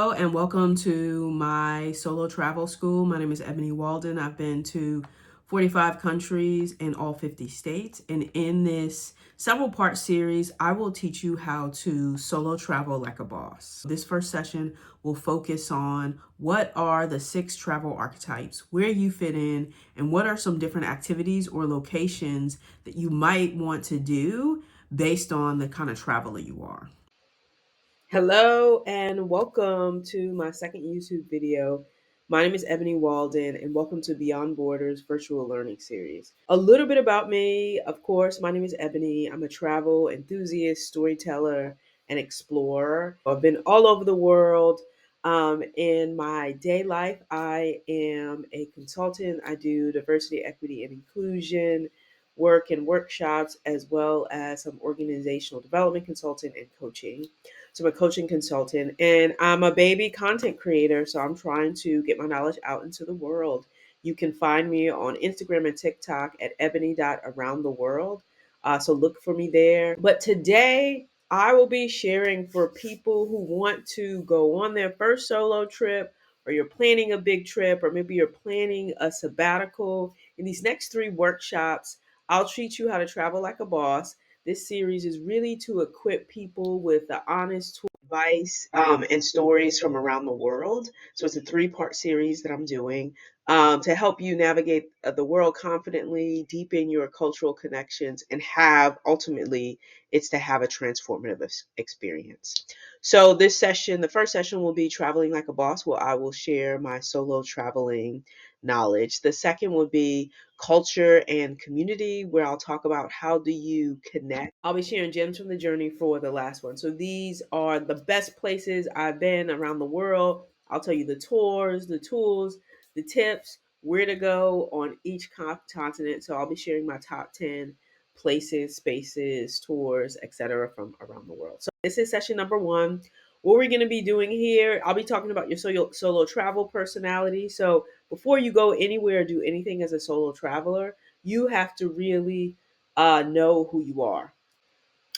Hello and welcome to my solo travel school. My name is Ebony Walden. I've been to 45 countries in all 50 states. And in this several part series, I will teach you how to solo travel like a boss. This first session will focus on what are the 6 travel archetypes, where you fit in, and what are some different activities or locations that you might want to do based on the kind of traveler you are. Hello and welcome to my second YouTube video. My name is Ebony Walden and welcome to Beyond Borders Virtual Learning Series. A little bit about me, of course, my name is Ebony. I'm a travel enthusiast, storyteller, and explorer. I've been all over the world. In my day life, I am a consultant. I do diversity, equity, and inclusion work and workshops, as well as some organizational development consultant and coaching. So I'm a coaching consultant and I'm a baby content creator. So I'm trying to get my knowledge out into the world. You can find me on Instagram and TikTok at ebony.aroundtheworld. So look for me there. But today I will be sharing for people who want to go on their first solo trip, or you're planning a big trip, or maybe you're planning a sabbatical. In these next 3 workshops, I'll teach you how to travel like a boss. This series is really to equip people with the honest advice and stories from around the world. So it's a 3 part series that I'm doing to help you navigate the world confidently, deepen your cultural connections, and have ultimately it's to have a transformative experience. So this session, the first session will be traveling like a boss, where I will share my solo traveling knowledge. The second will be culture and community, where I'll talk about how do you connect. I'll be sharing gems from the journey for the last one. So these are the best places I've been around the world. I'll tell you the tours, the tools, the tips, where to go on each continent. So I'll be sharing my top 10 places, spaces, tours, etc. from around the world. So this is session number 1. What we're going to be doing here, I'll be talking about your solo travel personality. So before you go anywhere or do anything as a solo traveler, you have to really know who you are.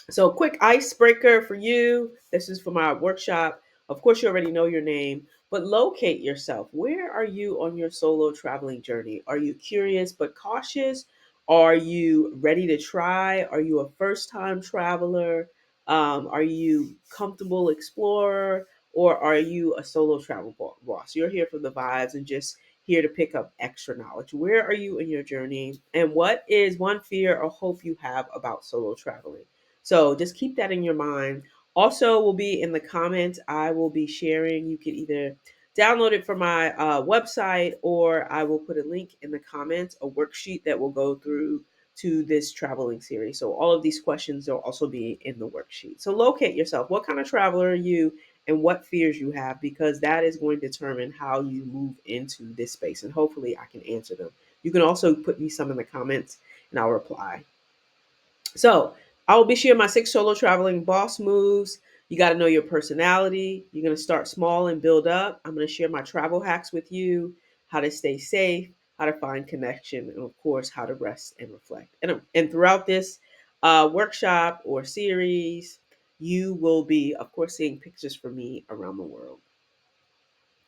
So, quick icebreaker for you. This is for my workshop. Of course, you already know your name, but locate yourself. Where are you on your solo traveling journey? Are you curious but cautious? Are you ready to try? Are you a first time traveler? Are you comfortable explorer? Or are you a solo travel boss? You're here for the vibes and just here to pick up extra knowledge. Where are you in your journey? And what is one fear or hope you have about solo traveling? So just keep that in your mind. Also, will be in the comments. I will be sharing. You can either download it from my website, or I will put a link in the comments, a worksheet that will go through to this traveling series. So all of these questions will also be in the worksheet. So locate yourself. What kind of traveler are you, and what fears you have, because that is going to determine how you move into this space. And hopefully I can answer them. You can also put me some in the comments and I'll reply. So I will be sharing my 6 solo traveling boss moves. You got to know your personality. You're going to start small and build up. I'm going to share my travel hacks with you, how to stay safe, how to find connection, and of course, how to rest and reflect. And throughout this workshop or series, you will be, of course, seeing pictures from me around the world.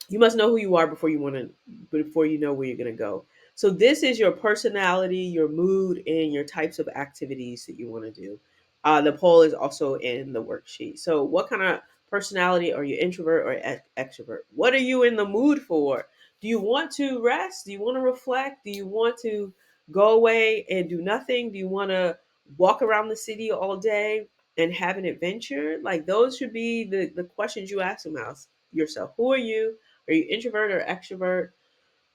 You must know who you are before you know where you're going to go. So this is your personality, your mood, and your types of activities that you want to do. The poll is also in the worksheet. So what kind of personality are you, introvert or extrovert? What are you in the mood for? Do you want to rest? Do you want to reflect? Do you want to go away and do nothing? Do you want to walk around the city all day and have an adventure? Like, those should be the questions you ask yourself. Who are you? Are you introvert or extrovert?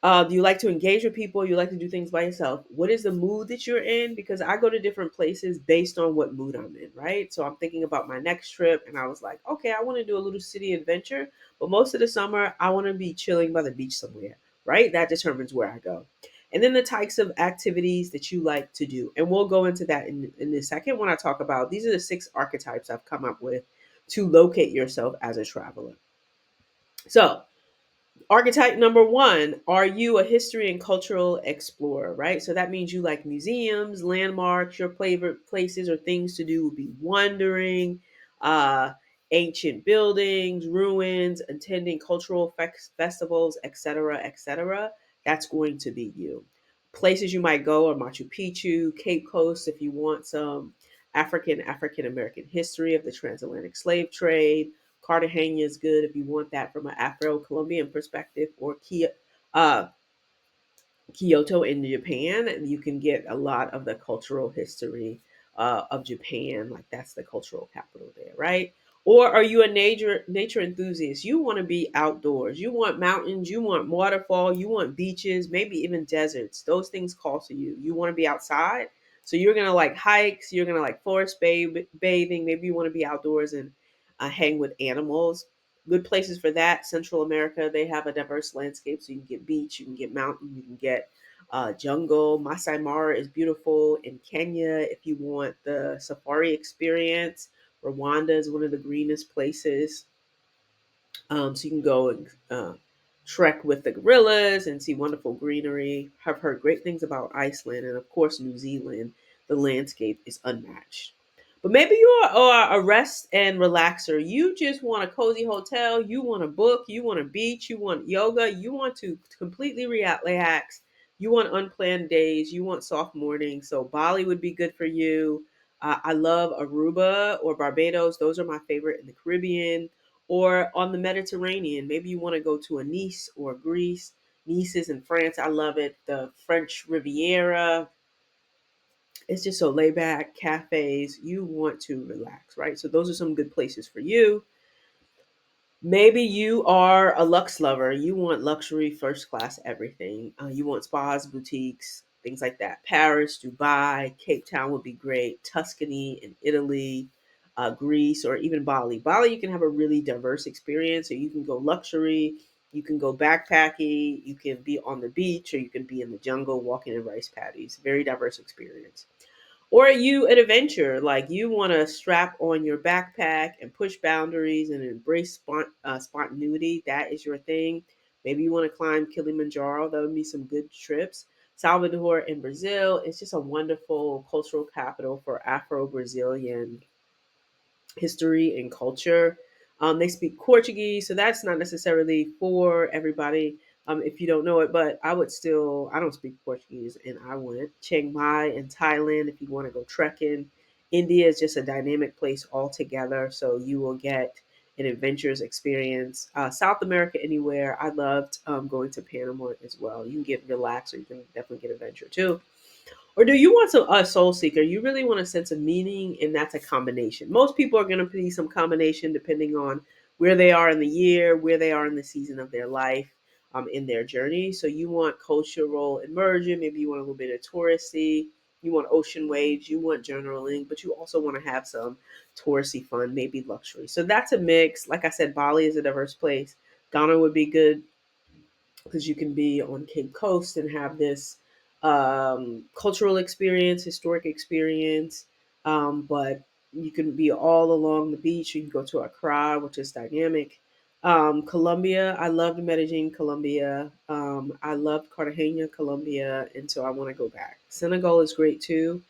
Do you like to engage with people? You like to do things by yourself? What is the mood that you're in? Because I go to different places based on what mood I'm in, right? So I'm thinking about my next trip and I was like, okay, I want to do a little city adventure, but most of the summer I want to be chilling by the beach somewhere, right? That determines where I go. And then the types of activities that you like to do. And we'll go into that in a second when I talk about these are the 6 archetypes I've come up with to locate yourself as a traveler. So, archetype number 1, are you a history and cultural explorer, right? So that means you like museums, landmarks, your favorite places or things to do would be wandering, uh, ancient buildings, ruins, attending cultural festivals, etc., etc., that's going to be you. Places you might go are Machu Picchu, Cape Coast if you want some African American history of the transatlantic slave trade. Cartagena is good if you want that from an Afro Colombian perspective, or uh, Kyoto in Japan. You can get a lot of the cultural history of Japan. Like that's the cultural capital there, right? Or are you a nature enthusiast? You want to be outdoors. You want mountains. You want waterfall. You want beaches. Maybe even deserts. Those things call to you. You want to be outside. So you're gonna like hikes. You're gonna like bathing. Maybe you want to be outdoors and hang with animals. Good places for that. Central America, they have a diverse landscape, so you can get beach, you can get mountain, you can get jungle. Masai Mara is beautiful in Kenya if you want the safari experience. Rwanda is one of the greenest places, so you can go and trek with the gorillas and see wonderful greenery. I've heard great things about Iceland, and of course New Zealand. The landscape is unmatched. But maybe you are a rest and relaxer. You just want a cozy hotel. You want a book. You want a beach. You want yoga. You want to completely relax. You want unplanned days. You want soft mornings. So Bali would be good for you. I love Aruba or Barbados. Those are my favorite in the Caribbean or on the Mediterranean. Maybe you want to go to a Nice or Greece. Nice is in France. I love it. The French Riviera, it's just so laid back, cafes. You want to relax, right? So those are some good places for you. Maybe you are a Lux lover. You want luxury, first class everything. You want spas, boutiques, things like that. Paris, Dubai, Cape Town would be great. Tuscany in Italy, Greece, or even Bali. Bali, you can have a really diverse experience. So you can go luxury, you can go backpacking, you can be on the beach, or you can be in the jungle walking in rice paddies. Very diverse experience. Or are you an adventure? Like you want to strap on your backpack and push boundaries and embrace spontaneity. That is your thing. Maybe you want to climb Kilimanjaro. That would be some good trips. Salvador in Brazil. It's just a wonderful cultural capital for Afro Brazilian history and culture. They speak Portuguese, so that's not necessarily for everybody if you don't know it. But I don't speak Portuguese, and I went Chiang Mai in Thailand if you want to go trekking. India is just a dynamic place altogether, so you will get an adventurous experience. South America, anywhere. I loved going to Panama as well. You can get relaxed, or you can definitely get adventure too. Or do you want a soul seeker? You really want a sense of meaning, and that's a combination. Most people are going to be some combination depending on where they are in the year, where they are in the season of their life, in their journey. So you want cultural immersion. Maybe you want a little bit of touristy. You want ocean waves. You want journaling, but you also want to have some touristy fun, maybe luxury. So that's a mix. Like I said, Bali is a diverse place. Ghana would be good because you can be on Cape Coast and have this cultural experience, historic experience. But you can be all along the beach. You can go to Accra, which is dynamic. Colombia, I loved Medellin, Colombia. I loved Cartagena, Colombia, and so I want to go back. Senegal is great too.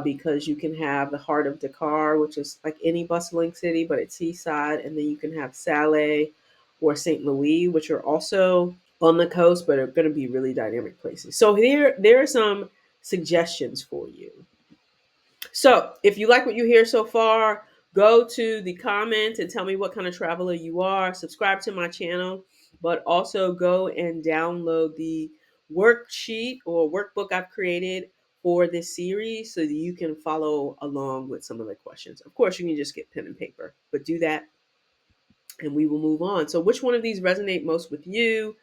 Because you can have the heart of Dakar, which is like any bustling city, but it's seaside, and then you can have Saleh or St. Louis, which are also on the coast, but are going to be really dynamic places. So there are some suggestions for you. So if you like what you hear so far, go to the comments and tell me what kind of traveler you are. Subscribe to my channel, but also go and download the worksheet or workbook I've created for this series so that you can follow along with some of the questions. Of course, you can just get pen and paper, but do that and we will move on. So, which one of these resonate most with you?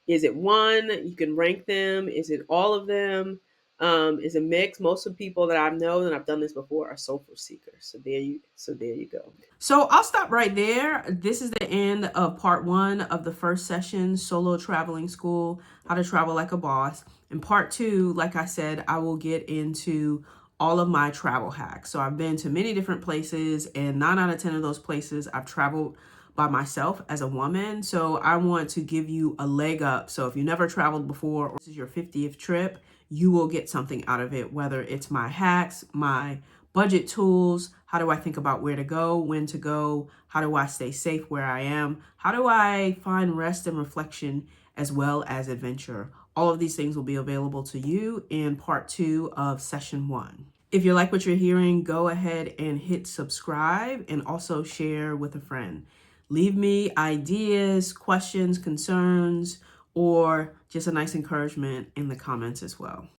Is it one? You can rank them. Is it all of them? Is a mix. Most of the people that I know and I've done this before are soulful seekers. So there you go. So I'll stop right there. This is the end of part one of the first session, Solo Traveling School, How to Travel Like a Boss. In part two, like I said, I will get into all of my travel hacks. So I've been to many different places, and 9 out of 10 of those places I've traveled by myself as a woman. So I want to give you a leg up. So if you never traveled before, or this is your 50th trip, you will get something out of it, whether it's my hacks, my budget tools. How do I think about where to go, when to go? How do I stay safe where I am? How do I find rest and reflection as well as adventure? All of these things will be available to you in part 2 of session 1. If you like what you're hearing, go ahead and hit subscribe and also share with a friend. Leave me ideas, questions, concerns, or just a nice encouragement in the comments as well.